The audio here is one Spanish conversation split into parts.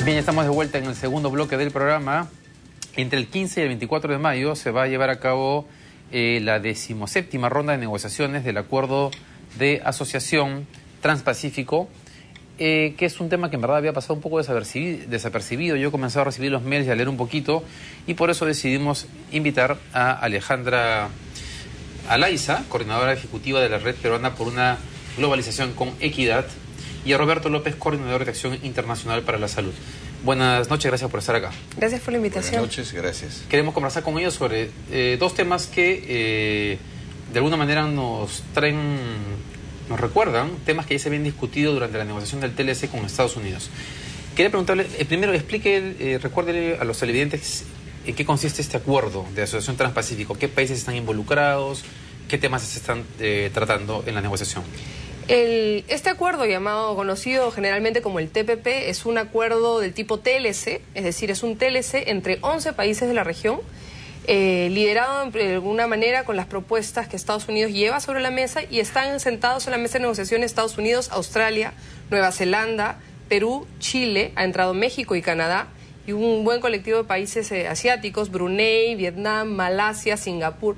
Bien, estamos de vuelta en el segundo bloque del programa. Entre el 15 y el 24 de mayo se va a llevar a cabo la 17ª ronda de negociaciones del Acuerdo de Asociación Transpacífico, que es un tema que en verdad había pasado un poco desapercibido. Yo he comenzado a recibir los mails y a leer un poquito, y por eso decidimos invitar a Alejandra Alaiza, coordinadora ejecutiva de la Red Peruana por una Globalización con Equidad, y a Roberto López, coordinador de Acción Internacional para la Salud. Buenas noches, gracias por estar acá. Gracias por la invitación. Buenas noches, gracias. Queremos conversar con ellos sobre dos temas que de alguna manera nos recuerdan temas que ya se habían discutido durante la negociación del TLC con Estados Unidos. Quería preguntarle, primero recuérdele a los televidentes en qué consiste este acuerdo de asociación transpacífico, qué países están involucrados, qué temas se están tratando en la negociación. Este acuerdo, conocido generalmente como el TPP, es un acuerdo del tipo TLC, es decir, es un TLC entre 11 países de la región, liderado de alguna manera con las propuestas que Estados Unidos lleva sobre la mesa, y están sentados en la mesa de negociación Estados Unidos, Australia, Nueva Zelanda, Perú, Chile, ha entrado México y Canadá, y un buen colectivo de países asiáticos, Brunei, Vietnam, Malasia, Singapur.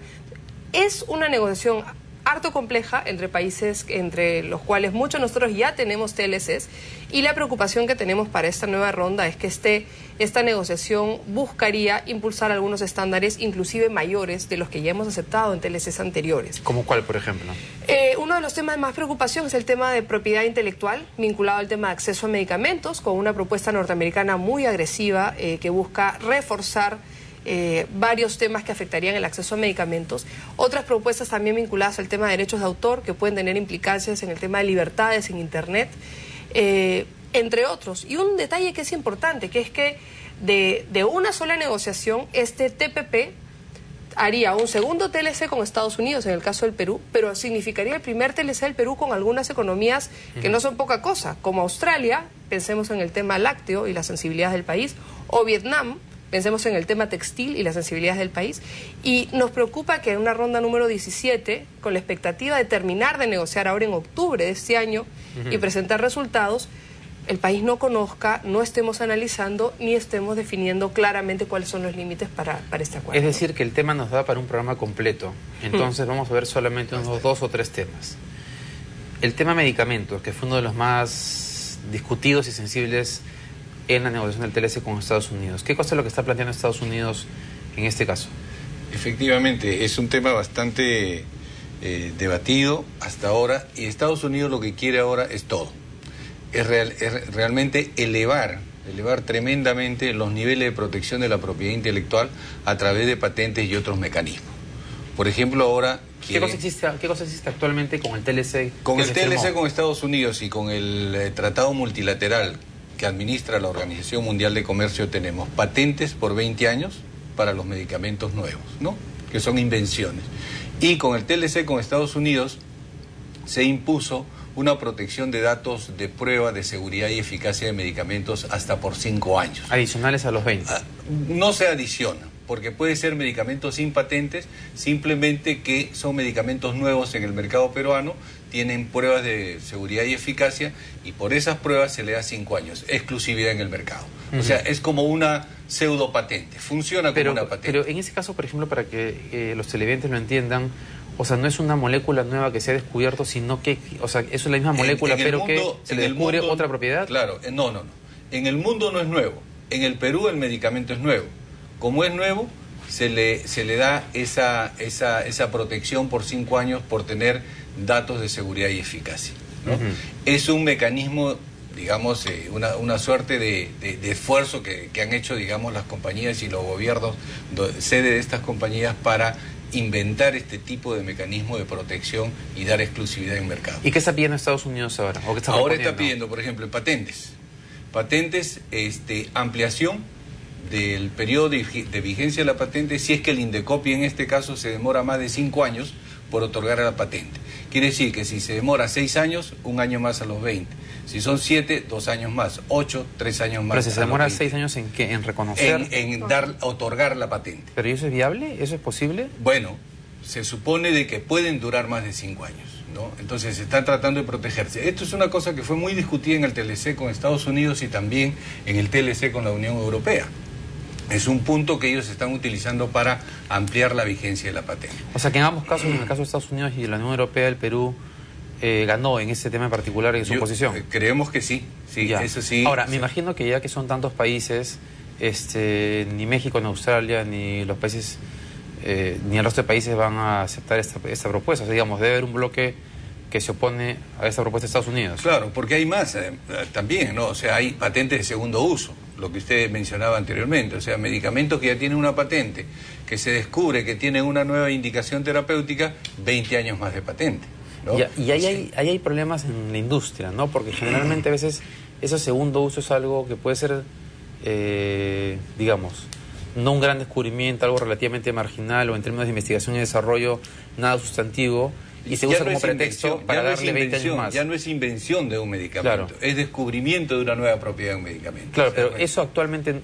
Es una negociación harto compleja entre países entre los cuales muchos de nosotros ya tenemos TLCs, y la preocupación que tenemos para esta nueva ronda es que esta negociación buscaría impulsar algunos estándares inclusive mayores de los que ya hemos aceptado en TLCs anteriores. ¿Cómo cuál, por ejemplo? Uno de los temas de más preocupación es el tema de propiedad intelectual vinculado al tema de acceso a medicamentos, con una propuesta norteamericana muy agresiva que busca reforzar varios temas que afectarían el acceso a medicamentos. Otras propuestas también vinculadas al tema de derechos de autor, que pueden tener implicancias en el tema de libertades en Internet, entre otros. Y un detalle que es importante, que es que de una sola negociación, este TPP haría un segundo TLC con Estados Unidos, en el caso del Perú, pero significaría el primer TLC del Perú con algunas economías que no son poca cosa, como Australia, pensemos en el tema lácteo y las sensibilidades del país, o Vietnam, pensemos en el tema textil y las sensibilidades del país. Y nos preocupa que en una ronda número 17, con la expectativa de terminar de negociar ahora en octubre de este año y presentar resultados, el país no conozca, no estemos analizando ni estemos definiendo claramente cuáles son los límites para este acuerdo. Es decir, que el tema nos da para un programa completo. Entonces vamos a ver solamente unos 2 o 3 temas. El tema medicamentos, que fue uno de los más discutidos y sensibles en la negociación del TLC con Estados Unidos. ¿Qué cosa es lo que está planteando Estados Unidos en este caso? Efectivamente, es un tema bastante debatido hasta ahora, y Estados Unidos lo que quiere ahora es todo. Es realmente elevar tremendamente los niveles de protección de la propiedad intelectual a través de patentes y otros mecanismos. Por ejemplo, ahora ¿Qué cosa existe actualmente con el TLC? Con el TLC con Estados Unidos y con el tratado multilateral que administra la Organización Mundial de Comercio, tenemos patentes por 20 años para los medicamentos nuevos, ¿no?, que son invenciones. Y con el TLC con Estados Unidos se impuso una protección de datos de prueba de seguridad y eficacia de medicamentos hasta por 5 años. Adicionales a los 20. No se adiciona, porque puede ser medicamentos sin patentes, simplemente que son medicamentos nuevos en el mercado peruano, tienen pruebas de seguridad y eficacia, y por esas pruebas se le da 5 años, exclusividad en el mercado. O sea, es como una pseudo patente, funciona como una patente. Pero en ese caso, por ejemplo, para que los televidentes lo entiendan, o sea, no es una molécula nueva que se ha descubierto, sino que, o sea, eso es la misma molécula, pero que se le descubre otra propiedad. Claro, no. En el mundo no es nuevo. En el Perú el medicamento es nuevo. Como es nuevo, se le da esa protección por 5 años por tener datos de seguridad y eficacia, ¿no? Es un mecanismo, digamos, una suerte de esfuerzo que han hecho, digamos, las compañías y los gobiernos, sede de estas compañías, para inventar este tipo de mecanismo de protección y dar exclusividad en mercado. ¿Y qué está pidiendo Estados Unidos ahora? ¿O qué está ahora está pidiendo, por ejemplo, patentes, ampliación del periodo de vigencia de la patente, si es que el INDECOPI en este caso se demora más de 5 años por otorgar a la patente. Quiere decir que si se demora 6 años, 1 año más a los 20. Si son 7, 2 años más. 8, 3 años más. ¿Pero si se demora 6 años en qué? ¿En reconocer? Otorgar la patente. ¿Pero eso es viable? ¿Eso es posible? Bueno, se supone de que pueden durar más de 5 años, ¿no? Entonces están tratando de protegerse. Esto es una cosa que fue muy discutida en el TLC con Estados Unidos y también en el TLC con la Unión Europea. Es un punto que ellos están utilizando para ampliar la vigencia de la patente. O sea que en ambos casos, en el caso de Estados Unidos y de la Unión Europea, el Perú ganó en ese tema en particular en su posición. Creemos que sí, eso sí. Ahora, sí. me imagino que ya que son tantos países, ni México, ni Australia, ni los países, ni el resto de países van a aceptar esta propuesta. O sea, digamos, debe haber un bloque que se opone a esta propuesta de Estados Unidos. Claro, porque hay más también, ¿no? O sea, hay patentes de segundo uso, lo que usted mencionaba anteriormente. O sea, medicamentos que ya tienen una patente, que se descubre que tienen una nueva indicación terapéutica, 20 años más de patente, ¿no? Y ahí hay problemas en la industria, ¿no? Porque generalmente a veces ese segundo uso es algo que puede ser, digamos, no un gran descubrimiento, algo relativamente marginal o en términos de investigación y desarrollo, nada sustantivo, y se usa como pretexto para darle 20 años más. Ya no es invención de un medicamento, claro. Es descubrimiento de una nueva propiedad de un medicamento. Claro, o sea, pero eso actualmente...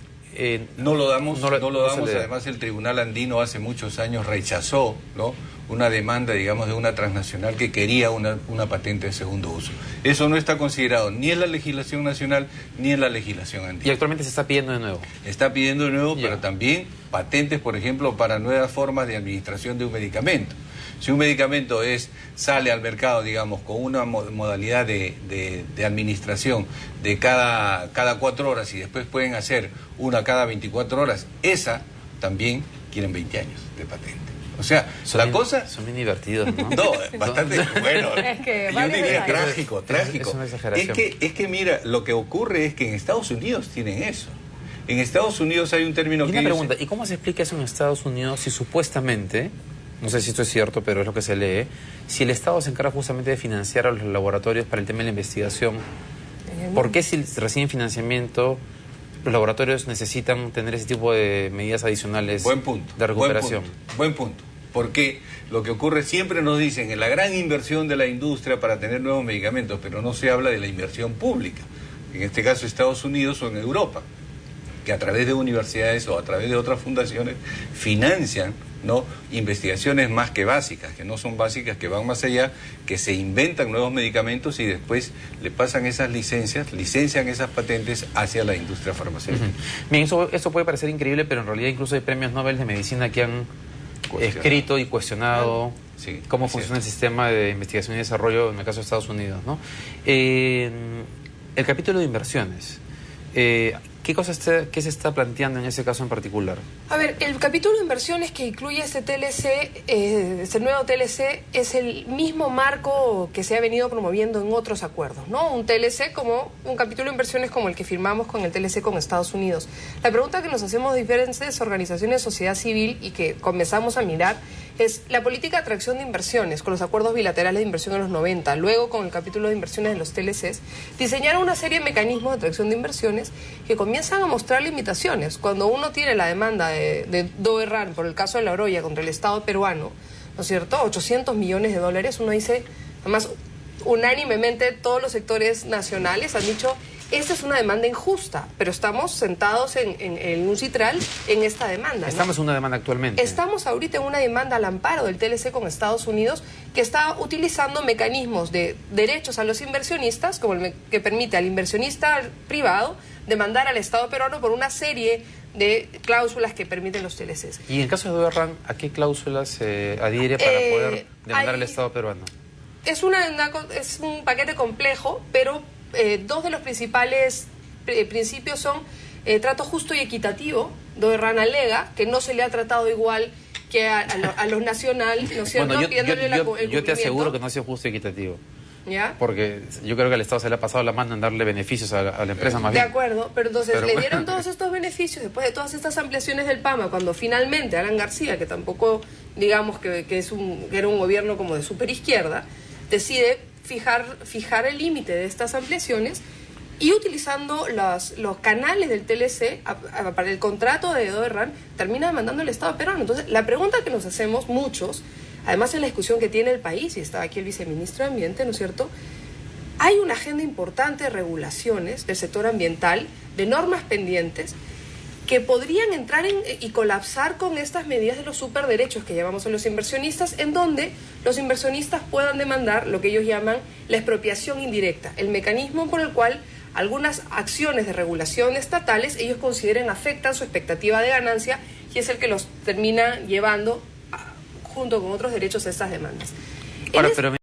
no lo damos. Además el Tribunal Andino hace muchos años rechazó, ¿no?, una demanda, digamos, de una transnacional que quería una patente de segundo uso. Eso no está considerado ni en la legislación nacional ni en la legislación andina. Y actualmente se está pidiendo de nuevo. Está pidiendo de nuevo, pero también patentes, por ejemplo, para nuevas formas de administración de un medicamento. Si un medicamento sale al mercado, digamos, con una modalidad de administración de cada 4 horas y después pueden hacer una cada 24 horas, esa también quieren 20 años de patente. O sea, son bien divertidos, ¿no? No, bastante bueno. Es que yo diría trágico. Es una exageración. Es que mira, lo que ocurre es que en Estados Unidos tienen eso. En Estados Unidos hay un término que... Una pregunta, ¿y cómo se explica eso en Estados Unidos si supuestamente, no sé si esto es cierto, pero es lo que se lee, si el Estado se encarga justamente de financiar a los laboratorios para el tema de la investigación, ¿por qué si reciben financiamiento los laboratorios necesitan tener ese tipo de medidas adicionales de recuperación? Buen punto. Porque lo que ocurre, siempre nos dicen, en la gran inversión de la industria para tener nuevos medicamentos, pero no se habla de la inversión pública, en este caso Estados Unidos o en Europa, que a través de universidades o a través de otras fundaciones financian, ¿no?, investigaciones más que básicas, que no son básicas, que van más allá, que se inventan nuevos medicamentos y después le pasan esas licencian esas patentes hacia la industria farmacéutica. Bien, eso puede parecer increíble, pero en realidad incluso hay premios Nobel de medicina que han escrito y cuestionado cómo funciona el sistema de investigación y desarrollo en el caso de Estados Unidos, ¿no? El capítulo de inversiones, ¿qué se está planteando en ese caso en particular? A ver, el capítulo de inversiones que incluye este TLC, este nuevo TLC, es el mismo marco que se ha venido promoviendo en otros acuerdos, ¿no? Un TLC como un capítulo de inversiones como el que firmamos con el TLC con Estados Unidos. La pregunta que nos hacemos diferentes organizaciones de sociedad civil y que comenzamos a mirar es la política de atracción de inversiones con los acuerdos bilaterales de inversión en los 90, luego con el capítulo de inversiones de los TLCs, diseñaron una serie de mecanismos de atracción de inversiones que comienzan a mostrar limitaciones. Cuando uno tiene la demanda de Doerran por el caso de La Oroya contra el Estado peruano, ¿no es cierto?, 800 millones de dólares, uno dice, además, unánimemente todos los sectores nacionales han dicho, esta es una demanda injusta, pero estamos sentados en un citral en esta demanda, ¿no? Estamos en una demanda actualmente. Estamos ahorita en una demanda al amparo del TLC con Estados Unidos que está utilizando mecanismos de derechos a los inversionistas, como el que permite al inversionista privado demandar al Estado peruano por una serie de cláusulas que permiten los TLCs. Y en el caso de Doerran, ¿a qué cláusulas se adhiere para poder demandar al Estado peruano? Es un paquete complejo, pero dos de los principales principios son trato justo y equitativo. Doerran alega que no se le ha tratado igual que a los nacional, ¿no es cierto? Bueno, yo te aseguro que no ha sido justo y equitativo. ¿Ya? Porque yo creo que al Estado se le ha pasado la mano en darle beneficios a la empresa más bien. De acuerdo, pero entonces le dieron todos estos beneficios después de todas estas ampliaciones del PAMA, cuando finalmente Alan García, que tampoco digamos que era un gobierno como de superizquierda, decide fijar el límite de estas ampliaciones y utilizando los canales del TLC para el contrato de Doerran, termina demandando al Estado peruano. Entonces, la pregunta que nos hacemos muchos, además en la discusión que tiene el país, y está aquí el viceministro de Ambiente, ¿no es cierto?, hay una agenda importante de regulaciones del sector ambiental, de normas pendientes, que podrían entrar y colapsar con estas medidas de los superderechos que llamamos a los inversionistas, en donde los inversionistas puedan demandar lo que ellos llaman la expropiación indirecta, el mecanismo por el cual algunas acciones de regulación estatales ellos consideren afectan su expectativa de ganancia y es el que los termina llevando junto con otros derechos a estas demandas. Ahora, pero